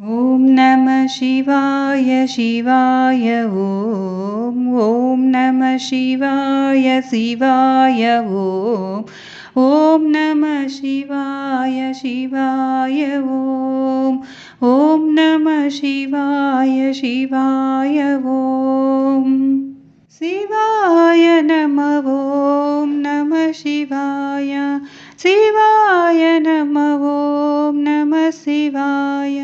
ॐ नमः शिवाय शिवाय ॐ ॐ नमः शिवाय शिवाय ॐ ॐ नमः शिवाय शिवाय ॐ ॐ नमः शिवाय शिवाय ॐ शिवाय नमः ॐ नमः शिवाय शिवाय नमः ॐ नमः शिवाय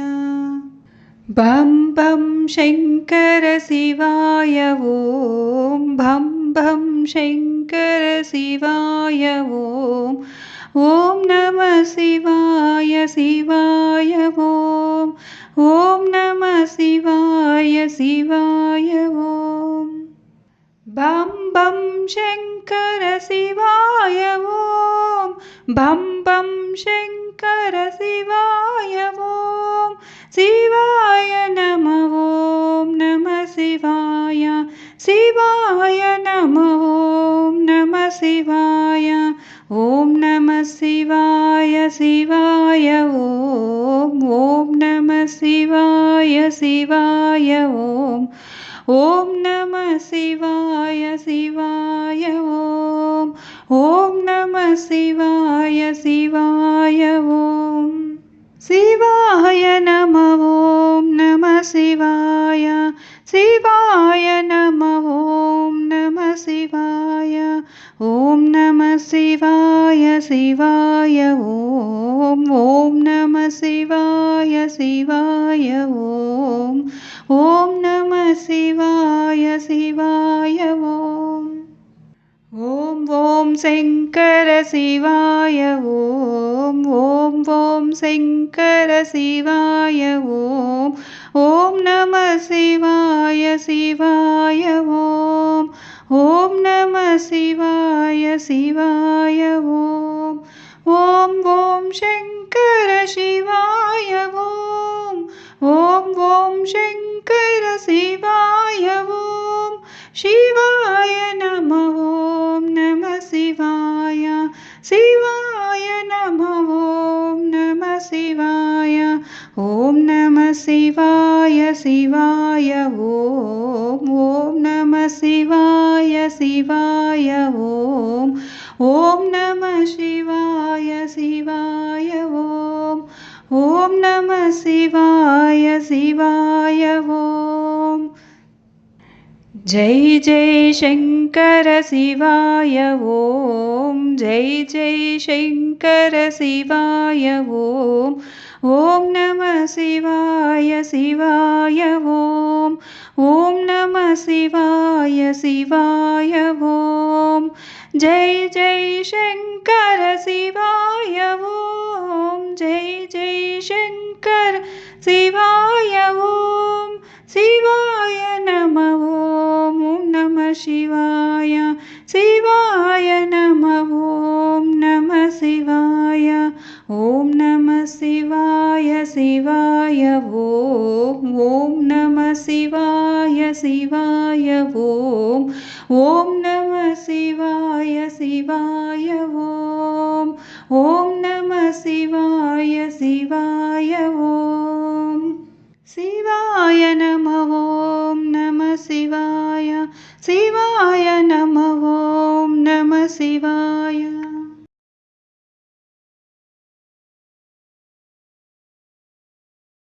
बं बं शङ्कर शिवाय ॐ बं बं शङ्कर शिवाय ॐ ॐ नमः शिवाय शिवाय ॐ ॐ नमः शिवाय शिवाय ॐ बं बं शङ्कर शिवाय ॐ बं बं शङ्कर शिवाय ॐ शिवाय नमः ॐ नमः शिवाय शिवाय नमः ॐ नमः शिवाय ॐ नमः शिवाय शिवाय ॐ ॐ नमः शिवाय शिवाय ॐ ॐ नमः शिवाय शिवाय ॐ ॐ नमः शिवाय शिवाय ॐ शिवाय नमः ॐ नमः शिवाय शिवाय नमः ॐ नमः शिवाय ॐ नमः शिवाय शिवाय ॐ ॐ नमः शिवाय शिवाय ॐ ॐ नमः शिवाय शिवाय ॐ ॐ ॐ शङ्कर शिवाय ॐ ॐ ॐ शङ्कर शिवाय ॐ ॐ नमः शिवाय शिवाय ॐ ॐ नमः शिवाय शिवाय ॐ ॐ ॐ शङ्कर शिवाय ॐ ॐ ॐ शङ्कर शिवाय ॐ शिवाय नमः ॐ नमः शिवाय शिवाय नमः ॐ नमः शिवाय ॐ नमः शिवाय शिवाय ॐ ॐ नमः शिवाय शिवाय ॐ ॐ नमः शिवाय शिवाय ॐ ॐ नमः शिवाय शिवाय ॐ जय जय शङ्कर शिवाय ॐ जय जय शङ्कर शिवाय ॐ ॐ नमः शिवाय शिवाय ॐ ॐ नमः शिवाय शिवाय ॐ जय जय शङ्कर शिवाय ॐ जय जय शङ्कर शिवाय ॐ शिवाय नमः ॐ नमः शिवाय शिवाय नमः ॐ नमः शिवाय ॐ नमः शिवाय शिवाय ॐ ॐ नमः शिवाय शिवाय ॐ ॐ नमः शिवाय शिवाय ॐ ॐ नमः शिवाय शिवाय ॐ